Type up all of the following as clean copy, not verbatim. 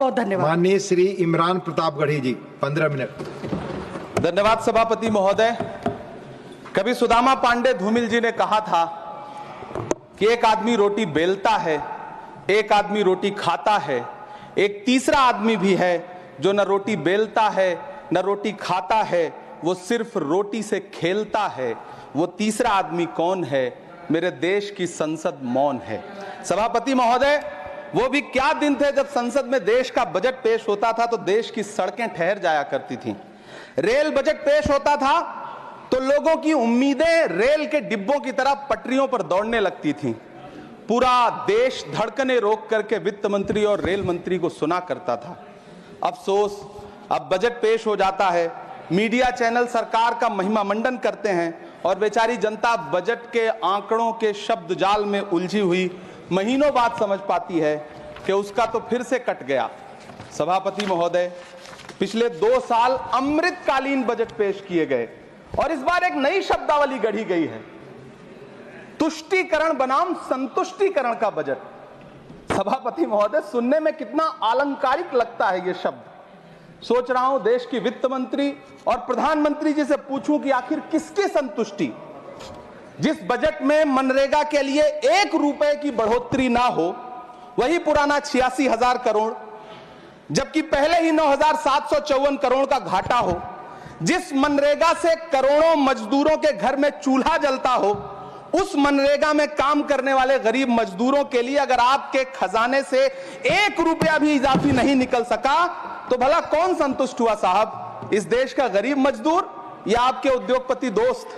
बहुत धन्यवाद। माननीय श्री इमरान प्रतापगढ़ी जी 15 मिनट। धन्यवाद सभापति महोदय। कभी सुदामा पांडे धूमिल जी ने कहा था कि एक आदमी रोटी बेलता है, एक आदमी रोटी खाता है, एक तीसरा आदमी भी है जो न रोटी बेलता है न रोटी खाता है, वो सिर्फ रोटी से खेलता है। वो तीसरा आदमी कौन है? मेरे देश की संसद मौन है। सभापति महोदय, वो भी क्या दिन थे जब संसद में देश का बजट पेश होता था तो देश की सड़कें ठहर जाया करती थीं। रेल बजट पेश होता था तो लोगों की उम्मीदें रेल के डिब्बों की तरह पटरियों पर दौड़ने लगती थीं। पूरा देश धड़कने रोक करके वित्त मंत्री और रेल मंत्री को सुना करता था। अफसोस, अब बजट पेश हो जाता है, मीडिया चैनल सरकार का महिमा मंडन करते हैं और बेचारी जनता बजट के आंकड़ों के शब्द जाल में उलझी हुई महीनों बाद समझ पाती है कि उसका तो फिर से कट गया। सभापति महोदय, पिछले 2 साल अमृतकालीन बजट पेश किए गए और इस बार एक नई शब्दावली गढ़ी गई है, तुष्टीकरण बनाम संतुष्टीकरण का बजट। सभापति महोदय, सुनने में कितना अलंकारिक लगता है ये शब्द। सोच रहा हूं देश की वित्त मंत्री और प्रधानमंत्री जी से पूछूं कि आखिर किसकी संतुष्टि? जिस बजट में मनरेगा के लिए 1 रुपए की बढ़ोतरी ना हो, वही पुराना 86,000 करोड़, जबकि पहले ही 9,754 करोड़ का घाटा हो, जिस मनरेगा से करोड़ों मजदूरों के घर में चूल्हा जलता हो, उस मनरेगा में काम करने वाले गरीब मजदूरों के लिए अगर आपके खजाने से 1 रुपया भी इजाफी नहीं निकल सका तो भला कौन संतुष्ट हुआ साहब? इस देश का गरीब मजदूर या आपके उद्योगपति दोस्त?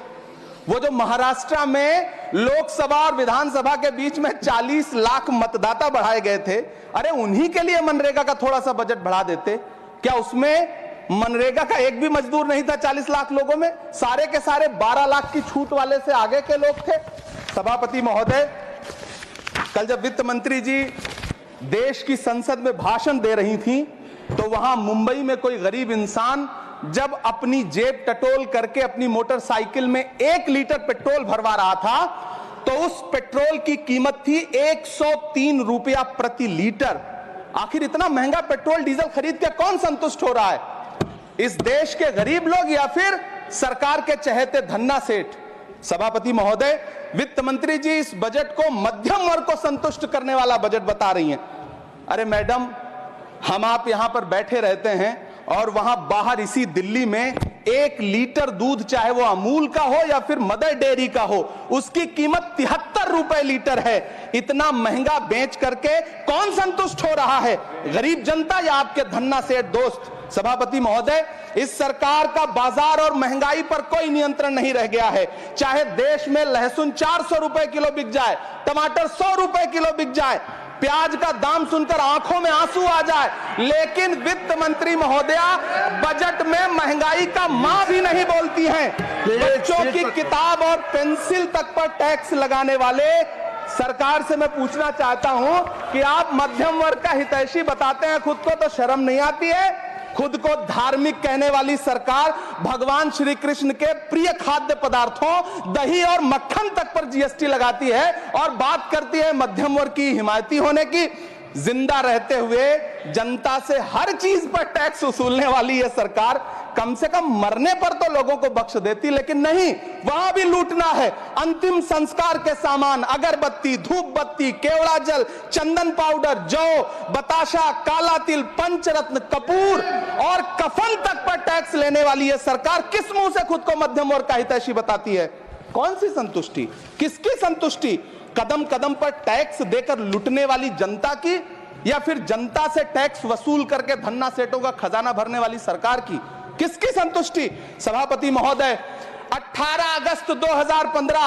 वो जो महाराष्ट्र में लोकसभा और विधानसभा के बीच में 40 लाख मतदाता बढ़ाए गए थे, अरे उन्हीं के लिए मनरेगा का थोड़ा सा बजट बढ़ा देते। क्या उसमें मनरेगा का एक भी मजदूर नहीं था? 40 लाख लोगों में सारे के सारे 12 लाख की छूट वाले से आगे के लोग थे। सभापति महोदय, कल जब वित्त मंत्री जी देश की संसद में भाषण दे रही थी तो वहां मुंबई में कोई गरीब इंसान जब अपनी जेब टटोल करके अपनी मोटरसाइकिल में 1 लीटर पेट्रोल भरवा रहा था तो उस पेट्रोल की कीमत थी 103 रुपया प्रति लीटर। आखिर इतना महंगा पेट्रोल डीजल खरीद के कौन संतुष्ट हो रहा है? इस देश के गरीब लोग या फिर सरकार के चहेते धन्ना सेठ? सभापति महोदय, वित्त मंत्री जी इस बजट को मध्यम वर्ग को संतुष्ट करने वाला बजट बता रही हैं। अरे मैडम, हम आप यहां पर बैठे रहते हैं और वहां बाहर इसी दिल्ली में 1 लीटर दूध, चाहे वो अमूल का हो या फिर मदर डेयरी का हो, उसकी कीमत 73 रुपए लीटर है। इतना महंगा बेच करके कौन संतुष्ट हो रहा है? गरीब जनता या आपके धन्ना सेठ दोस्त? सभापति महोदय, इस सरकार का बाजार और महंगाई पर कोई नियंत्रण नहीं रह गया है। चाहे देश में लहसुन 400 रुपए किलो बिक जाए, टमाटर 100 रुपए किलो बिक जाए, प्याज का दाम सुनकर आंखों में आंसू आ जाए, लेकिन वित्त मंत्री महोदया बजट में महंगाई का मां भी नहीं बोलती हैं। बच्चों की किताब और पेंसिल तक पर टैक्स लगाने वाले सरकार से मैं पूछना चाहता हूं कि आप मध्यम वर्ग का हितैषी बताते हैं खुद को, तो शर्म नहीं आती है? खुद को धार्मिक कहने वाली सरकार भगवान श्री कृष्ण के प्रिय खाद्य पदार्थों दही और मक्खन तक पर जीएसटी लगाती है और बात करती है मध्यम वर्ग की हिमायती होने की। जिंदा रहते हुए जनता से हर चीज पर टैक्स वसूलने वाली यह सरकार कम से कम मरने पर तो लोगों को बख्श देती, लेकिन नहीं, वहां भी लूटना है। अंतिम संस्कार के सामान अगरबत्ती, धूप बत्ती, केवड़ा जल, चंदन पाउडर, जौ, बताशा, काला तिल, पंचरत्न, कपूर और कफन तक पर टैक्स लेने वाली यह सरकार किस मुंह से खुद को मध्यम वर्ग का हितैषी बताती है? कौन सी संतुष्टि? किसकी संतुष्टि? कदम कदम पर टैक्स देकर लुटने वाली जनता की या फिर जनता से टैक्स वसूल करके धन्ना सेठों का खजाना भरने वाली सरकार की? किसकी संतुष्टि? सभापति महोदय, 18 अगस्त 2015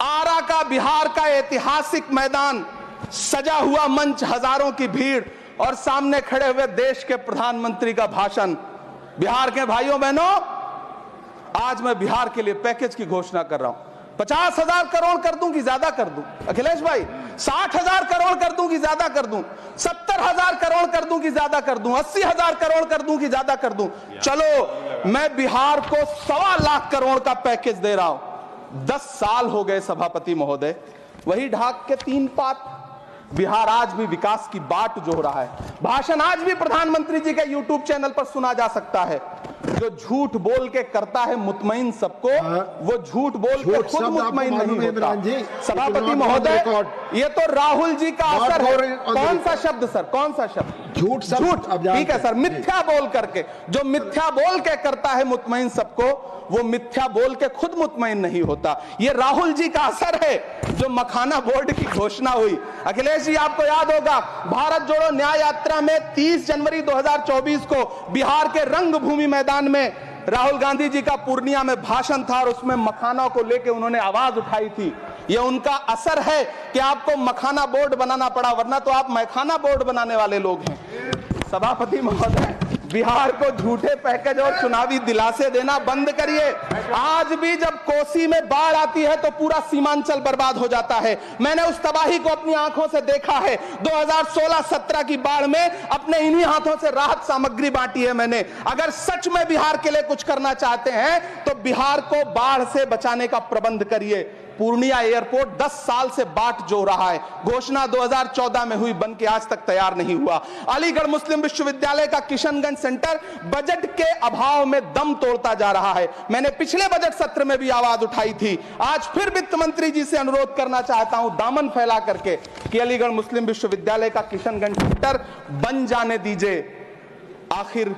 आरा का बिहार का ऐतिहासिक मैदान, सजा हुआ मंच, हजारों की भीड़ और सामने खड़े हुए देश के प्रधानमंत्री का भाषण। बिहार के भाइयों बहनों, आज मैं बिहार के लिए पैकेज की घोषणा कर रहा हूं। 50,000 करोड़ कर दूं कि ज्यादा कर दूं? अखिलेश भाई, 60,000 करोड़ कर दूं कि ज्यादा कर दूं? 70,000 करोड़ कर दूं कि ज्यादा कर दूं? 80,000 करोड़ कर दूं कि ज्यादा कर दूं? चलो, मैं बिहार को 1.25 लाख करोड़ का पैकेज दे रहा हूं। 10 साल हो गए सभापति महोदय, वही ढाक के 3 पात, बिहार आज भी विकास की बाट जोह रहा है। भाषण आज भी प्रधानमंत्री जी के यूट्यूब चैनल पर सुना जा सकता है। जो झूठ बोल के करता है मुतमईन सबको, वो झूठ बोल के खुद मुतमईन नहीं होता। सभापति महोदय, ये तो राहुल जी का असर है। कौन सा शब्द सर, कौन सा शब्द? झूठ। ठीक है सर, मिथ्या बोल करके, जो मिथ्या बोल के करता है मुतमईन सबको, वो मिथ्या बोल के खुद मुतमईन नहीं होता। ये राहुल जी का असर है। जो मखाना बोर्ड की घोषणा हुई, अखिलेश जी आपको याद होगा, भारत जोड़ो न्याय यात्रा में 30 जनवरी 2024 को बिहार के रंगभूमि मैदान में राहुल गांधी जी का पूर्णिया में भाषण था और उसमें मखाना को लेकर उन्होंने आवाज उठाई थी। यह उनका असर है कि आपको मखाना बोर्ड बनाना पड़ा, वरना तो आप मैखाना बोर्ड बनाने वाले लोग हैं। सभापति महोदय, बिहार को झूठे पैकेज और चुनावी दिलासे देना बंद करिए। आज भी जब कोसी में बाढ़ आती है तो पूरा सीमांचल बर्बाद हो जाता है। मैंने उस तबाही को अपनी आंखों से देखा है। 2016-17 की बाढ़ में अपने इन्हीं हाथों से राहत सामग्री बांटी है मैंने। अगर सच में बिहार के लिए कुछ करना चाहते हैं तो बिहार को बाढ़ से बचाने का प्रबंध करिए। पूर्णिया एयरपोर्ट 10 साल से बाट जो रहा है, घोषणा 2014 में हुई, बन के आज तक तैयार नहीं हुआ। अलीगढ़ मुस्लिम विश्वविद्यालय का किशनगंज सेंटर बजट के अभाव में दम तोड़ता जा रहा है। मैंने पिछले बजट सत्र में भी आवाज उठाई थी। आज फिर वित्त मंत्री जी से अनुरोध करना चाहता हूं, दामन फैला करके, कि अलीगढ़ मुस्लिम विश्वविद्यालय का किशनगंज सेंटर बन जाने दीजिए। आखिर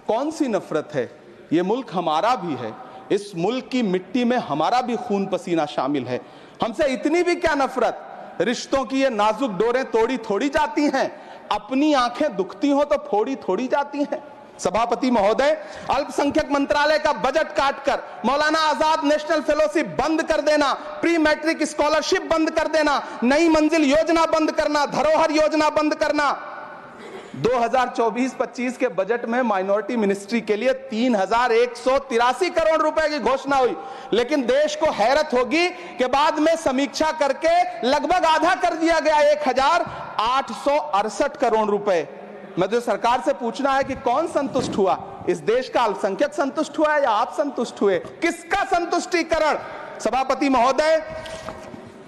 कौन सी नफरत है? यह मुल्क हमारा भी है। इस मुल्क की मिट्टी में हमारा भी खून पसीना शामिल है। हमसे इतनी भी क्या नफरत? रिश्तों की ये नाजुक डोरें तोड़ी थोड़ी जाती हैं। अपनी आंखें दुखती हो तो फोड़ी थोड़ी जाती हैं। सभापति महोदय, अल्पसंख्यक मंत्रालय का बजट काटकर मौलाना आजाद नेशनल फेलोशिप बंद कर देना, प्री मैट्रिक स्कॉलरशिप बंद कर देना, नई मंजिल योजना बंद करना, धरोहर योजना बंद करना। 2024-25 के बजट में माइनॉरिटी मिनिस्ट्री के लिए 3183 करोड़ रुपए की घोषणा हुई, लेकिन देश को हैरत होगी कि बाद में समीक्षा करके लगभग आधा कर दिया गया, 1868 करोड़ रुपए। मुझे सरकार से पूछना है कि कौन संतुष्ट हुआ? इस देश का अल्पसंख्यक संतुष्ट हुआ है या आप संतुष्ट हुए? किसका संतुष्टिकरण? सभापति महोदय,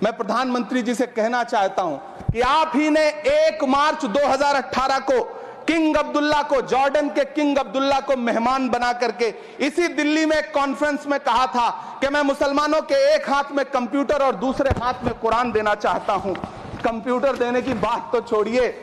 मैं प्रधानमंत्री जी से कहना चाहता हूं कि आप ही ने 1 मार्च 2018 को किंग अब्दुल्ला को, जॉर्डन के किंग अब्दुल्ला को मेहमान बना करके इसी दिल्ली में एक कॉन्फ्रेंस में कहा था कि मैं मुसलमानों के एक हाथ में कंप्यूटर और दूसरे हाथ में कुरान देना चाहता हूं। कंप्यूटर देने की बात तो छोड़िए,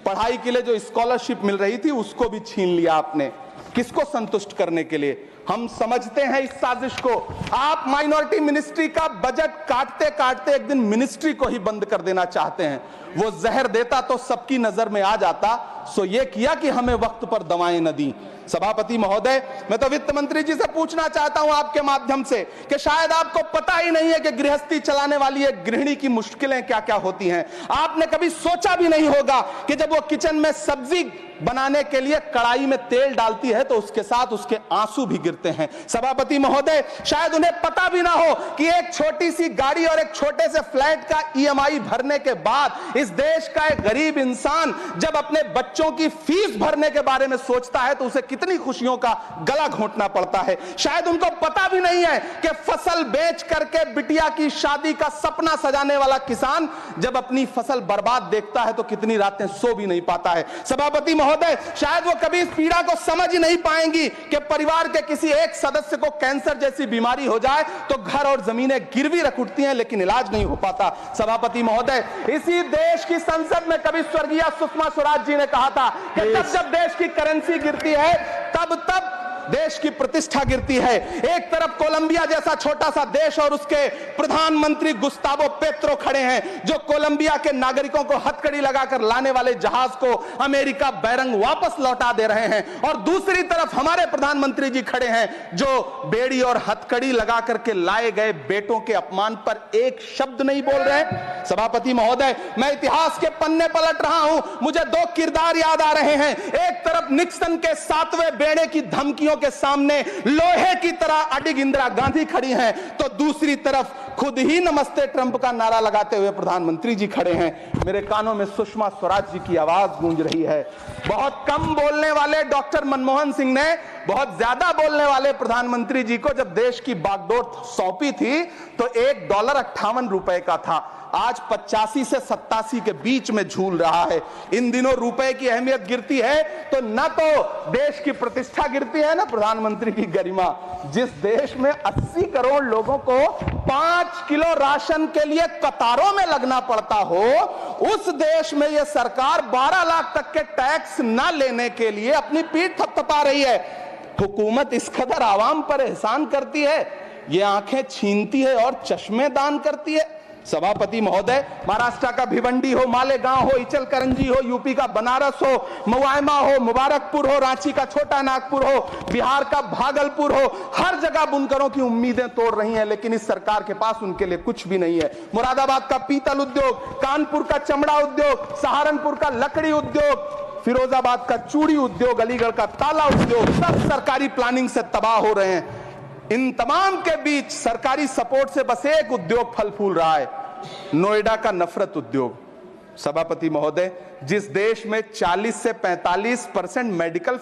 पढ़ाई के लिए जो स्कॉलरशिप मिल रही थी उसको भी छीन लिया आपने। किसको संतुष्ट करने के लिए? हम समझते हैं इस साजिश को। आप माइनॉरिटी मिनिस्ट्री का बजट काटते काटते एक दिन मिनिस्ट्री को ही बंद कर देना चाहते हैं। वो जहर देता तो सबकी नजर में आ जाता, सो ये किया कि हमें वक्त पर दवाएं न दी। सभापति महोदय, मैं तो वित्त मंत्री जी से पूछना चाहता हूं आपके माध्यम से कि शायद आपको पता ही नहीं है कि गृहस्थी चलाने वाली एक गृहिणी की मुश्किलें क्या क्या होती हैं। आपने कभी सोचा भी नहीं होगा कि जब वो किचन में सब्जी बनाने के लिए कढ़ाई में तेल डालती है तो उसके साथ उसके आंसू भी गिरते हैं। सभापति महोदय, शायद उन्हें पता भी ना हो कि एक छोटी सी गाड़ी और एक छोटे से फ्लैट का EMI भरने के बाद इस देश का एक गरीब इंसान जब अपने बच्चों की फीस भरने के बारे में सोचता है तो उसे कितनी खुशियों का गला घोंटना पड़ता है। शायद उनको पता भी नहीं है कि फसल बेच करके बिटिया की शादी का सपना सजाने वाला किसान जब अपनी फसल बर्बाद देखता है तो कितनी रातें सो भी नहीं पाता है। सभापति महोदय, शायद वो कभी इस पीड़ा को समझ ही नहीं पाएंगी कि परिवार के किसी एक सदस्य को कैंसर जैसी बीमारी हो जाए तो घर और जमीनें गिरवी रख उठती हैं लेकिन इलाज नहीं हो पाता। सभापति महोदय, इसी देश की संसद में कभी स्वर्गीय सुषमा स्वराज जी ने कहा था कि जब देश की करेंसी गिरती है तब देश की प्रतिष्ठा गिरती है। एक तरफ कोलंबिया जैसा छोटा सा देश और उसके प्रधानमंत्री गुस्तावो पेत्रो खड़े हैं जो कोलंबिया के नागरिकों को हथकड़ी लगाकर लाने वाले जहाज को अमेरिका बैरंग वापस लौटा दे रहे हैं, और दूसरी तरफ हमारे प्रधानमंत्री जी खड़े हैं जो बेड़ी और हथकड़ी लगा करके लाए गए बेटों के अपमान पर एक शब्द नहीं बोल रहे हैं। सभापति महोदय, मैं इतिहास के पन्ने पलट रहा हूं, मुझे 2 किरदार याद आ रहे हैं। एक तरफ निक्सन के 7वें बेड़े की धमकियों के सामने लोहे की तरह अडिग इंदिरा गांधी खड़ी हैं, तो दूसरी तरफ खुद ही नमस्ते ट्रंप का नारा लगाते हुए प्रधानमंत्री जी खड़े हैं। मेरे कानों में सुषमा स्वराज जी की आवाज गूंज रही है। बहुत कम बोलने वाले डॉक्टर मनमोहन सिंह ने बहुत ज्यादा बोलने वाले प्रधानमंत्री जी को जब देश की बागडोर सौंपी थी तो $1.58 का था, आज 85 से 87 के बीच में झूल रहा है। इन दिनों रुपए की अहमियत गिरती है तो न तो देश की प्रतिष्ठा गिरती है ना प्रधानमंत्री की गरिमा। जिस देश में 80 करोड़ लोगों को 5 किलो राशन के लिए कतारों में लगना पड़ता हो, उस देश में यह सरकार 12 लाख तक के टैक्स न लेने के लिए अपनी पीठ थपथपा रही है। हुकूमत इस कदर आवाम पर एहसान करती है, ये आंखें छीनती है और चश्मे दान करती है। सभापति महोदय, महाराष्ट्र का भिवंडी हो, मालेगांव हो, इचलकरंजी हो, यूपी का बनारस हो, मुआयमा हो, मुबारकपुर हो, रांची का छोटा नागपुर हो, बिहार का भागलपुर हो, हर जगह बुनकरों की उम्मीदें तोड़ रही हैं, लेकिन इस सरकार के पास उनके लिए कुछ भी नहीं है। मुरादाबाद का पीतल उद्योग, कानपुर का चमड़ा उद्योग, सहारनपुर का लकड़ी उद्योग, फिरोजाबाद का चूड़ी उद्योग, अलीगढ़ का ताला उद्योग, सब सरकारी प्लानिंग से तबाह हो रहे हैं। इन तमाम के बीच सरकारी सपोर्ट से बस एक उद्योग फल फूल रहा है, नोएडा का नफरत उद्योग। सभापति महोदय, जिस देश में 40 से 45% मेडिकल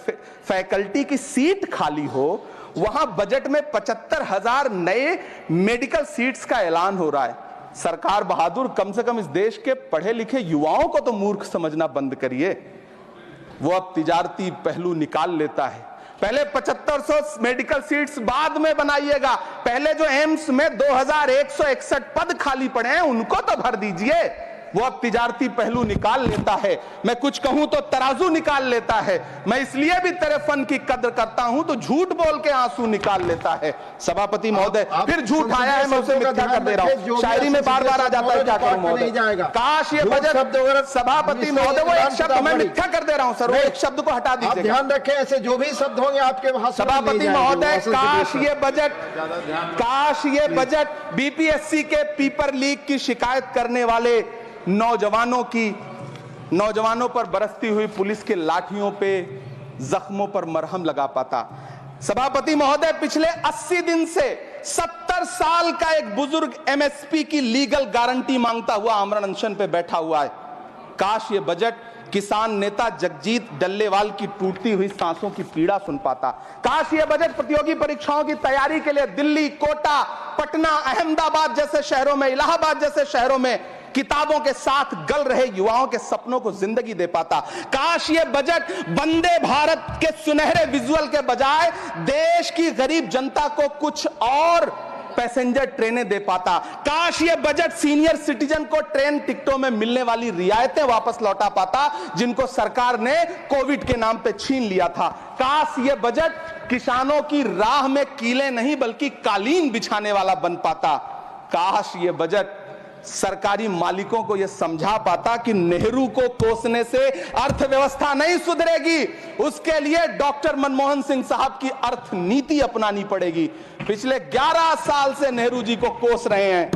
फैकल्टी की सीट खाली हो, वहां बजट में 75,000 नए मेडिकल सीट्स का ऐलान हो रहा है। सरकार बहादुर, कम से कम इस देश के पढ़े लिखे युवाओं को तो मूर्ख समझना बंद करिए। वो अब तिजारती पहलू निकाल लेता है। पहले 7500 मेडिकल सीट्स बाद में बनाइएगा, पहले जो एम्स में 2161 पद खाली पड़े हैं उनको तो भर दीजिए। वो अब तिजारती पहलू निकाल लेता है। मैं कुछ कहूं तो तराजू निकाल लेता है। मैं इसलिए भी तेरे फन की कद्र करता हूं तो झूठ बोल के आंसू निकाल लेता है। सभापति महोदय, फिर झूठ आया है, मैं उसे मिथ्या कर दे रहा हूं। शायरी में बार बार आ जाता है, क्या करूं महोदय। काश ये बजट, सभापति महोदय, वो एक शब्द मैं मिथ्या कर दे रहा हूं सर, वो एक शब्द को हटा दीजिए। ध्यान रखें, ऐसे जो भी शब्द होंगे आपके भाषण में सभापति महोदय, काश ये बजट बीपीएससी के पेपर लीक की शिकायत करने वाले नौजवानों पर बरसती हुई पुलिस के लाठियों पे, जख्मों पर मरहम लगा पाता। सभापति महोदय, पिछले 80 दिन से 70 साल का एक बुजुर्ग एमएसपी की लीगल गारंटी मांगता हुआ आमरण अनशन पे बैठा हुआ है। काश ये बजट किसान नेता जगजीत डल्लेवाल की टूटती हुई सांसों की पीड़ा सुन पाता। काश ये बजट प्रतियोगी परीक्षाओं की तैयारी के लिए दिल्ली, कोटा, पटना, अहमदाबाद जैसे शहरों में, इलाहाबाद जैसे शहरों में किताबों के साथ गल रहे युवाओं के सपनों को जिंदगी दे पाता। काश ये बजट वंदे भारत के सुनहरे विजुअल के बजाय देश की गरीब जनता को कुछ और पैसेंजर ट्रेनें दे पाता। काश ये बजट सीनियर सिटीजन को ट्रेन टिकटों में मिलने वाली रियायतें वापस लौटा पाता, जिनको सरकार ने कोविड के नाम पे छीन लिया था। काश ये बजट किसानों की राह में कीले नहीं बल्कि कालीन बिछाने वाला बन पाता। काश ये बजट सरकारी मालिकों को यह समझा पाता कि नेहरू को कोसने से अर्थव्यवस्था नहीं सुधरेगी, उसके लिए डॉक्टर मनमोहन सिंह साहब की अर्थ नीति अपनानी पड़ेगी। पिछले 11 साल से नेहरू जी को कोस रहे हैं,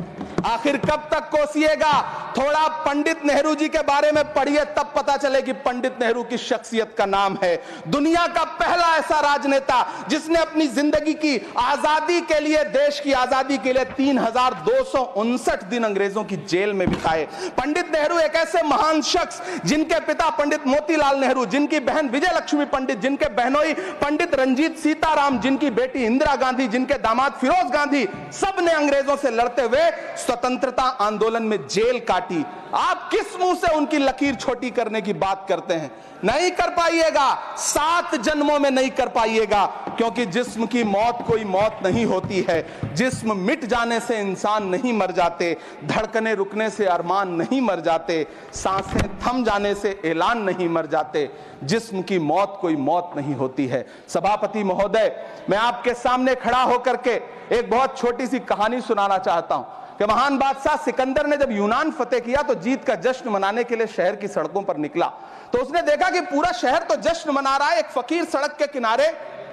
आखिर कब तक कोसिएगा? थोड़ा पंडित नेहरू जी के बारे में पढ़िए, तब पता चले कि पंडित नेहरू की शख्सियत का नाम है। दुनिया का पहला ऐसा राजनेता जिसने अपनी जिंदगी की आजादी के लिए, देश की आजादी के लिए 3259 दिन अंग्रेजों की जेल में बिताए। पंडित नेहरू एक ऐसे महान शख्स जिनके पिता पंडित मोतीलाल नेहरू, जिनकी बहन विजय लक्ष्मी पंडित, जिनके बहनोई पंडित रंजीत सीताराम, जिनकी बेटी इंदिरा गांधी, जिनके दामाद फिरोज गांधी, सब ने अंग्रेजों से लड़ते हुए स्वतंत्रता आंदोलन में जेल काटी। आप किस मुंह से उनकी लकीर छोटी करने की बात करते हैं? नहीं कर पाइएगा, 7 जन्मों में नहीं कर पाइएगा, क्योंकि जिस्म की मौत कोई मौत नहीं होती है। जिस्म मिट जाने से इंसान नहीं मर जाते, धड़कने रुकने से अरमान नहीं मर जाते, सांसें थम जाने से ऐलान नहीं मर जाते। जिस्म की मौत कोई मौत नहीं होती है। सभापति महोदय, मैं आपके सामने खड़ा होकर के एक बहुत छोटी सी कहानी सुनाना चाहता हूं कि महान बादशाह सिकंदर ने जब यूनान फतेह किया तो जीत का जश्न मनाने के लिए शहर की सड़कों पर निकला। तो उसने देखा कि पूरा शहर तो जश्न मना रहा है, एक फकीर सड़क के किनारे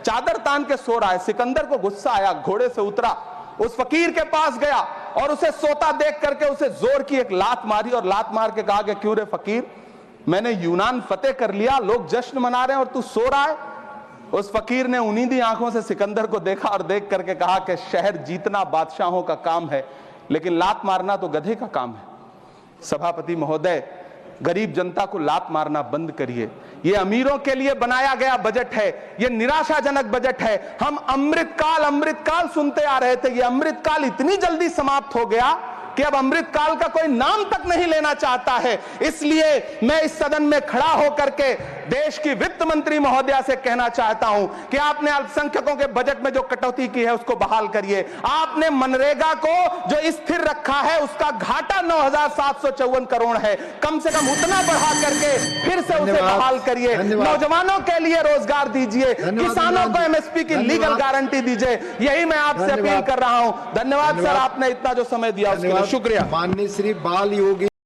चादर तान के सो रहा है। सिकंदर को गुस्सा आया, घोड़े से उतरा, उस फकीर के पास गया और उसे सोता देख करके उसे जोर की एक लात मारी और लात मार के कहा कि क्यों रे फकीर, मैंने यूनान फतेह कर लिया, लोग जश्न मना रहे हैं और तू सो रहा है। उस फकीर ने उन्नीदी आंखों से सिकंदर को देखा और देख करके कहा कि शहर जीतना बादशाहों का काम है, लेकिन लात मारना तो गधे का काम है। सभापति महोदय, गरीब जनता को लात मारना बंद करिए। ये अमीरों के लिए बनाया गया बजट है, ये निराशाजनक बजट है। हम अमृतकाल सुनते आ रहे थे, ये अमृतकाल इतनी जल्दी समाप्त हो गया कि अब अमृतकाल का कोई नाम तक नहीं लेना चाहता है। इसलिए मैं इस सदन में खड़ा होकर के देश की वित्त मंत्री महोदया से कहना चाहता हूं कि आपने अल्पसंख्यकों के बजट में जो कटौती की है उसको बहाल करिए। आपने मनरेगा को जो स्थिर रखा है उसका घाटा 9,754 करोड़ है, कम से कम उतना बढ़ा करके फिर से उसे बहाल करिए। नौजवानों के लिए रोजगार दीजिए, किसानों को एमएसपी की लीगल गारंटी दीजिए। यही मैं आपसे अपील कर रहा हूं। धन्यवाद सर, आपने इतना जो समय दिया उसके लिए शुक्रिया। माननीय श्री बाल योगी